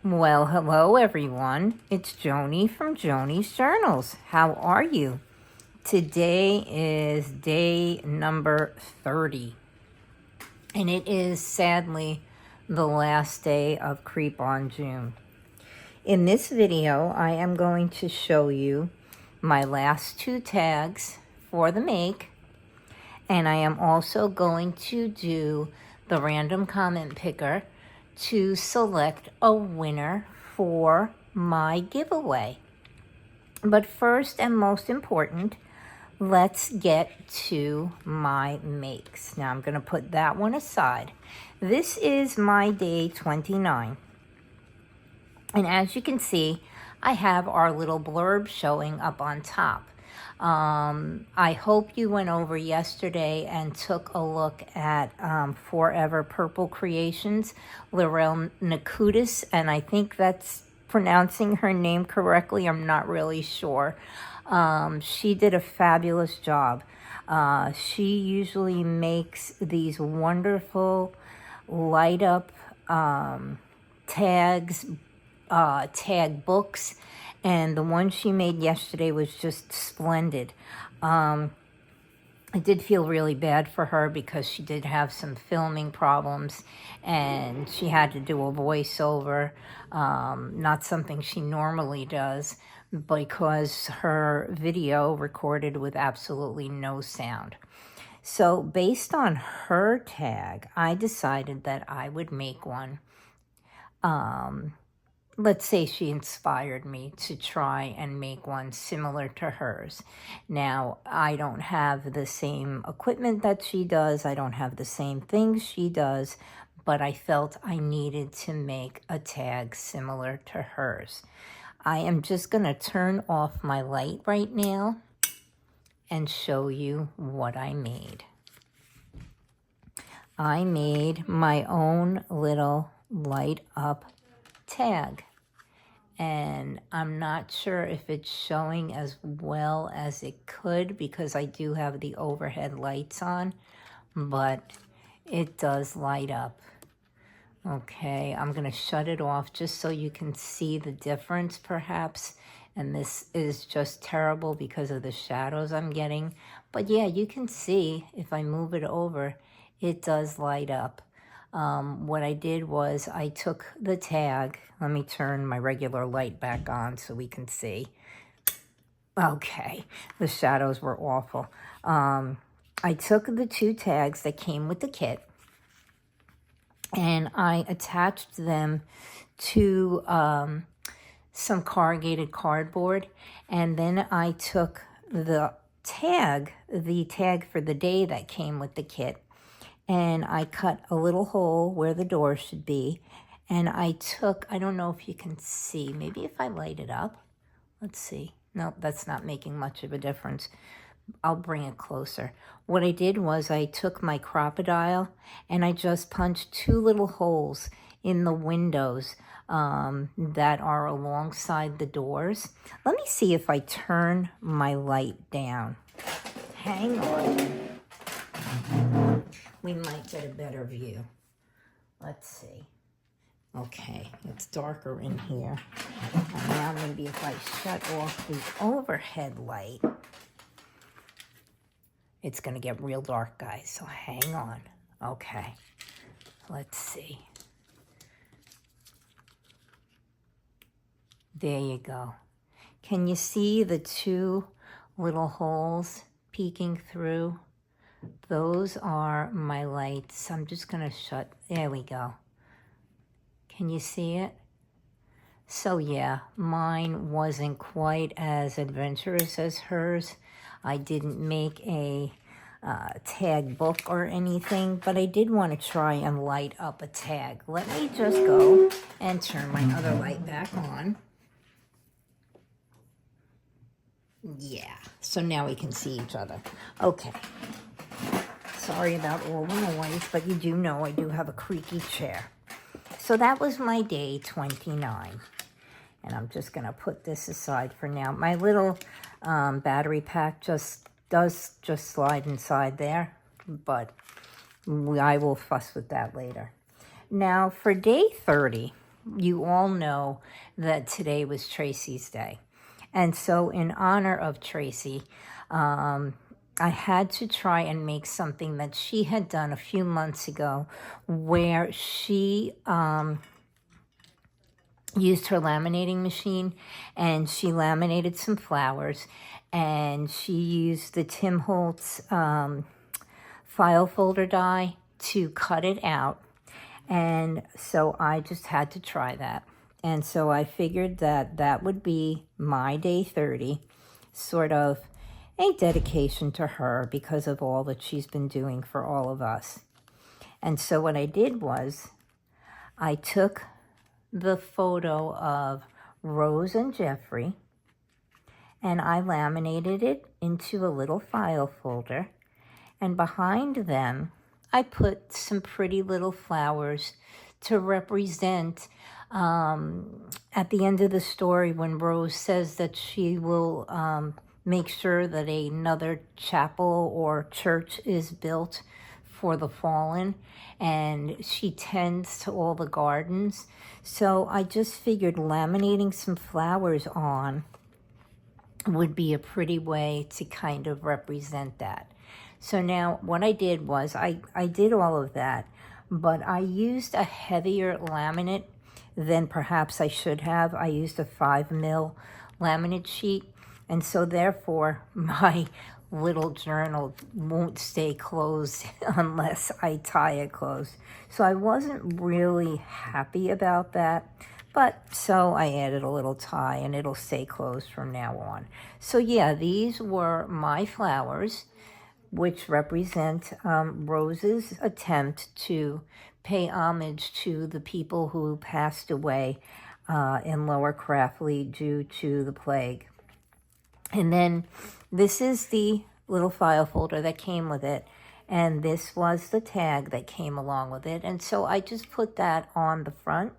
Well, hello everyone. It's Joni from Joni's Journals. How are you? Today is day number 30. And it is sadly the last day of Creep on June. In this video, I am going to show you my last two tags for the make. And I am also going to do the random comment picker to select a winner for my giveaway. But first and most important, let's get to my makes. Now I'm going to put that one aside. This is my day 29. And as you can see, I have our little blurb showing up on top. I hope you went over yesterday and took a look at Forever Purple Creations, Lorel Nakutis, and I think that's pronouncing her name correctly. I'm not really sure. She did a fabulous job. She usually makes these wonderful light up tags, tag books, and the one she made yesterday was just splendid. I did feel really bad for her because she did have some filming problems and she had to do a voiceover, not something she normally does, because her video recorded with absolutely no sound. So based on her tag, I decided that I would make one. Let's say she inspired me to try and make one similar to hers. Now, I don't have the same equipment that she does. I don't have the same things she does, but I felt I needed to make a tag similar to hers. I am just going to turn off my light right now and show you what I made. I made my own little light up tag, and I'm not sure if it's showing as well as it could because I do have the overhead lights on, but it does light up. Okay, I'm going to shut it off just so you can see the difference perhaps, and this is just terrible because of the shadows I'm getting, but yeah, you can see if I move it over, it does light up. What I did was I took the tag. Let me turn my regular light back on so we can see. Okay, the shadows were awful. I took the two tags that came with the kit and I attached them to some corrugated cardboard, and then I took the tag for the day that came with the kit, and I cut a little hole where the door should be, and I don't know if you can see, maybe if I light it up, let's see. Nope, that's not making much of a difference. I'll bring it closer. What I did was I took my crocodile and I just punched two little holes in the windows that are alongside the doors. Let me see if I turn my light down. Hang on. We might get a better view. Let's see. Okay, it's darker in here. And now maybe if I shut off the overhead light, it's going to get real dark, guys, so hang on. Okay, let's see. There you go. Can you see the two little holes peeking through? Those are my lights. I'm just going to shut. There we go. Can you see it? So yeah, mine wasn't quite as adventurous as hers. I didn't make a tag book or anything, but I did want to try and light up a tag. Let me just go and turn my other light back on. Yeah, so now we can see each other. Okay. Sorry about all the noise, but you do know I do have a creaky chair. So that was my day 29. And I'm just going to put this aside for now. My little battery pack does slide inside there, but I will fuss with that later. Now for day 30, you all know that today was Tracie's day. And so in honor of Tracie, I had to try and make something that she had done a few months ago, where she used her laminating machine and she laminated some flowers, and she used the Tim Holtz file folder die to cut it out. And so I just had to try that. And so I figured that that would be my day 30, sort of a dedication to her because of all that she's been doing for all of us. And so what I did was I took the photo of Rose and Jeffrey and I laminated it into a little file folder. And behind them, I put some pretty little flowers to represent at the end of the story when Rose says that she will make sure that another chapel or church is built for the fallen, and she tends to all the gardens. So I just figured laminating some flowers on would be a pretty way to kind of represent that. So now what I did was I did all of that, but I used a heavier laminate than perhaps I should have. I used a 5mm laminate sheet, and so therefore my little journal won't stay closed unless I tie it closed. So I wasn't really happy about that. But so I added a little tie and it'll stay closed from now on. So yeah, these were my flowers, which represent Rose's attempt to pay homage to the people who passed away in Lower Craftley due to the plague. And then this is the little file folder that came with it. And this was the tag that came along with it. And so I just put that on the front.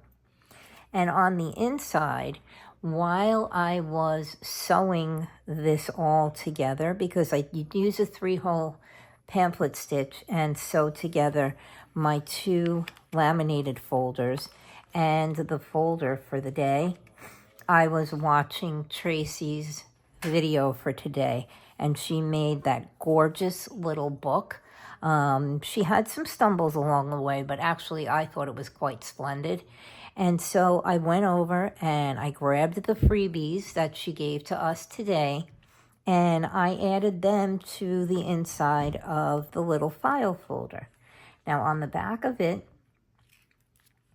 And on the inside, while I was sewing this all together, because I use a 3-hole pamphlet stitch and sew together my 2 laminated folders and the folder for the day, I was watching Tracie's video for today, and she made that gorgeous little book. She had some stumbles along the way, but actually I thought it was quite splendid. And so I went over and I grabbed the freebies that she gave to us today, and I added them to the inside of the little file folder. Now on the back of it,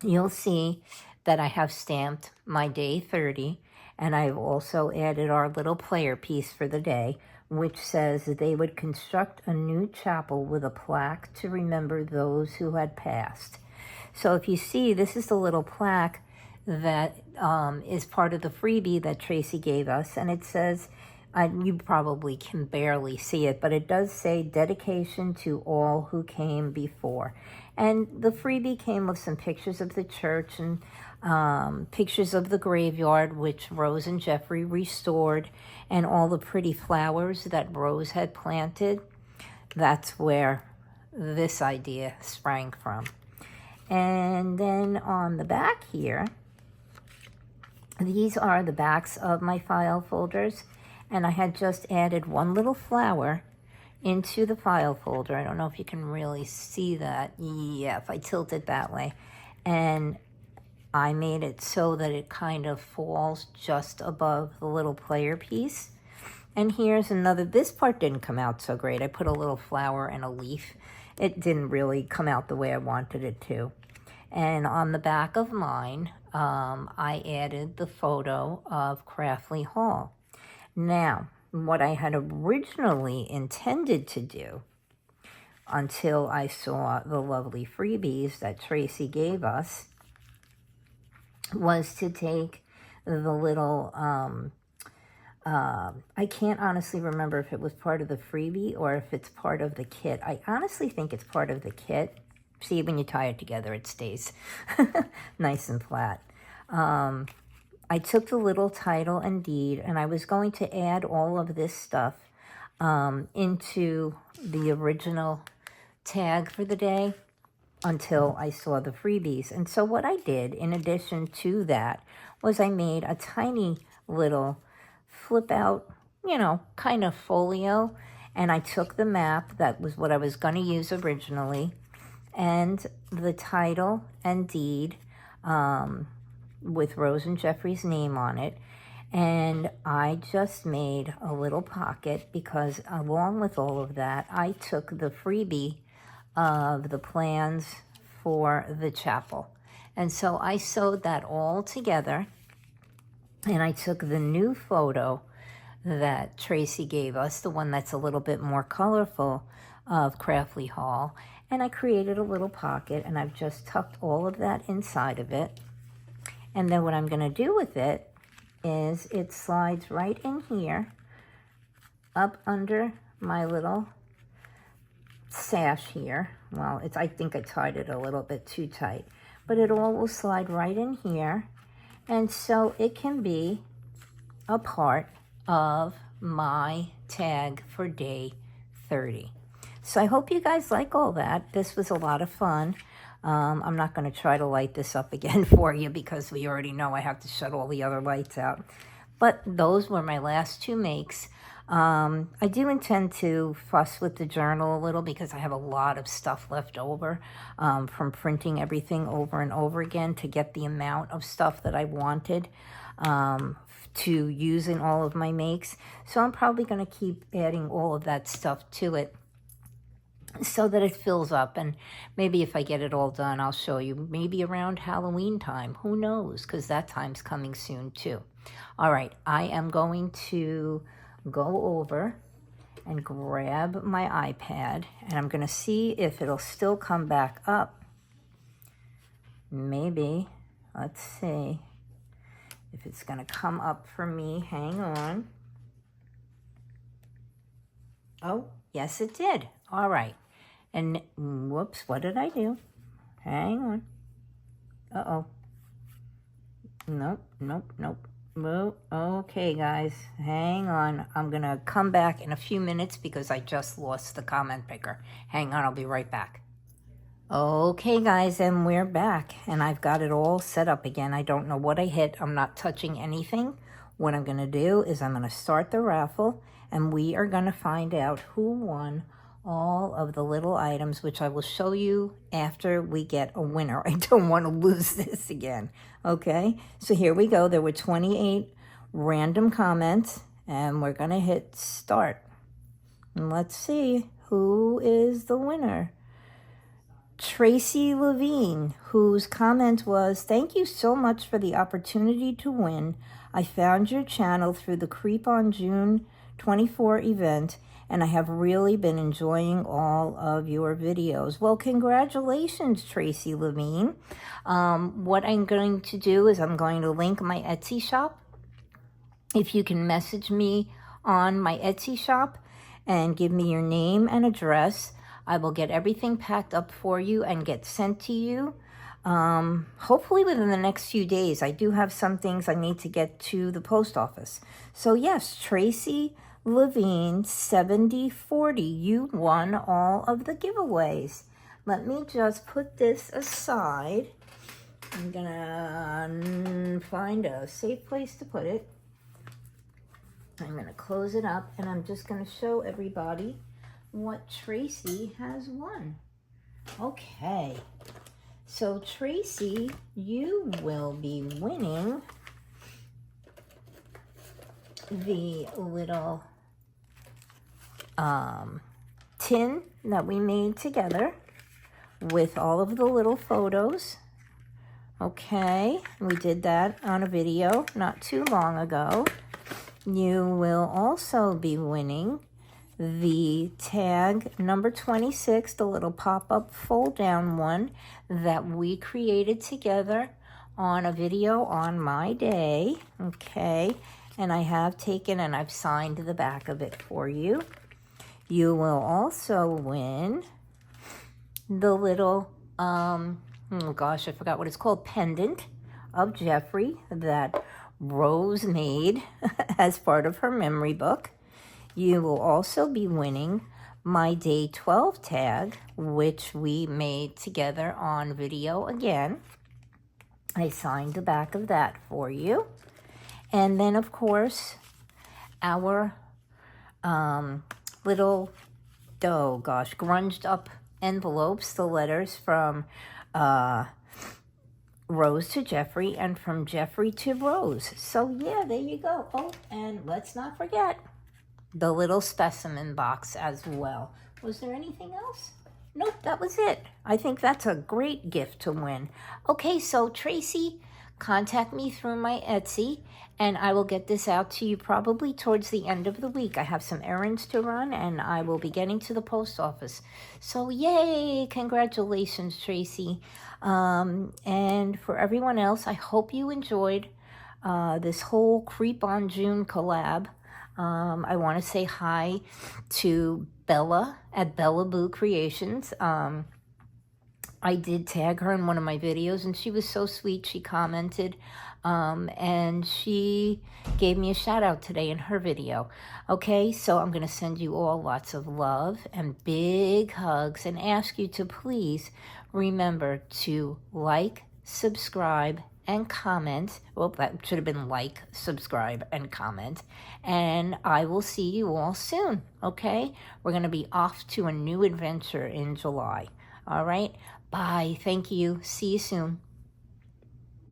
you'll see that I have stamped my day 30, and I've also added our little player piece for the day, which says that they would construct a new chapel with a plaque to remember those who had passed. So if you see, this is the little plaque that is part of the freebie that Tracie gave us, and it says, you probably can barely see it, but it does say dedication to all who came before. And the freebie came with some pictures of the church and pictures of the graveyard, which Rose and Jeffrey restored, and all the pretty flowers that Rose had planted. That's where this idea sprang from. And then on the back here, these are the backs of my file folders, and I had just added one little flower into the file folder. I don't know if you can really see that. Yeah, if I tilt it that way. And I made it so that it kind of falls just above the little player piece. And here's another, this part didn't come out so great. I put a little flower and a leaf. It didn't really come out the way I wanted it to. And on the back of mine, I added the photo of Craftley Hall. Now, what I had originally intended to do, until I saw the lovely freebies that Tracie gave us, was to take the little, I can't honestly remember if it was part of the freebie or if it's part of the kit. I honestly think it's part of the kit. See, when you tie it together, it stays nice and flat. I took the little title and deed, and I was going to add all of this stuff into the original tag for the day. until I saw the freebies. And so what I did, in addition to that, was I made a tiny little flip out, you know, kind of folio. And I took the map, that was what I was going to use originally, and the title and deed with Rose and Jeffrey's name on it. And I just made a little pocket because along with all of that, I took the freebie of the plans for the chapel. And so I sewed that all together, and I took the new photo that Tracie gave us, the one that's a little bit more colorful of Craftly Hall, and I created a little pocket, and I've just tucked all of that inside of it. And then what I'm going to do with it is it slides right in here up under my little sash here. Well, I think I tied it a little bit too tight, but it all will slide right in here, and so it can be a part of my tag for day 30. So I hope you guys like all that. This was a lot of fun. I'm not going to try to light this up again for you because we already know I have to shut all the other lights out. But those were my last two makes. I do intend to fuss with the journal a little because I have a lot of stuff left over from printing everything over and over again to get the amount of stuff that I wanted to use in all of my makes. So I'm probably going to keep adding all of that stuff to it so that it fills up. And maybe if I get it all done, I'll show you maybe around Halloween time. Who knows? Because that time's coming soon too. All right, I am going to go over and grab my iPad, and I'm going to see if it'll still come back up. Maybe. Let's see if it's going to come up for me. Hang on. Oh, yes, it did. All right. And whoops, what did I do? Hang on. Uh-oh. Nope. Okay, guys, hang on. I'm going to come back in a few minutes because I just lost the comment picker. Hang on, I'll be right back. Okay, guys, and we're back, and I've got it all set up again. I don't know what I hit. I'm not touching anything. What I'm going to do is I'm going to start the raffle, and we are going to find out who won all of the little items, which I will show you after we get a winner. I don't want to lose this again. Okay, so here we go. There were 28 random comments, and we're going to hit start. And let's see who is the winner. Tracie Levine, whose comment was, "Thank you so much for the opportunity to win. I found your channel through the CREEPONJUNE 24 event, and I have really been enjoying all of your videos." Well, congratulations, Tracie Levine. What I'm going to do is I'm going to link my Etsy shop. If you can message me on my Etsy shop and give me your name and address, I will get everything packed up for you and get sent to you. Hopefully within the next few days. I do have some things I need to get to the post office. So yes, Tracie Levine 7040, you won all of the giveaways. Let me just put this aside. I'm gonna find a safe place to put it. I'm gonna close it up, and I'm just gonna show everybody what Tracie has won. Okay, so Tracie, you will be winning the little tin that we made together with all of the little photos. Okay, we did that on a video not too long ago. You will also be winning the tag number 26, the little pop-up fold-down one that we created together on a video on my day. Okay, and I have taken and I've signed the back of it for you. You will also win the little, oh gosh, I forgot what it's called, pendant of Jeffrey that Rose made as part of her memory book. You will also be winning my day 12 tag, which we made together on video again. I signed the back of that for you. And then, of course, our little, oh gosh, grunged up envelopes, the letters from Rose to Jeffrey and from Jeffrey to Rose. So yeah, there you go. Oh, and let's not forget the little specimen box as well. Was there anything else? Nope, that was it. I think that's a great gift to win. Okay, so Tracie, contact me through my Etsy, and I will get this out to you probably towards the end of the week. I have some errands to run, and I will be getting to the post office. So yay, congratulations, Tracie. And for everyone else, I hope you enjoyed this whole Creep on June collab. I want to say hi to Bella at Bella Boo Creations. I did tag her in one of my videos, and she was so sweet. She commented, and she gave me a shout out today in her video. Okay, so I'm going to send you all lots of love and big hugs, and ask you to please remember to like, subscribe, and comment. Well, that should have been like, subscribe, and comment. And I will see you all soon, okay? We're going to be off to a new adventure in July. All right? Bye. Thank you. See you soon.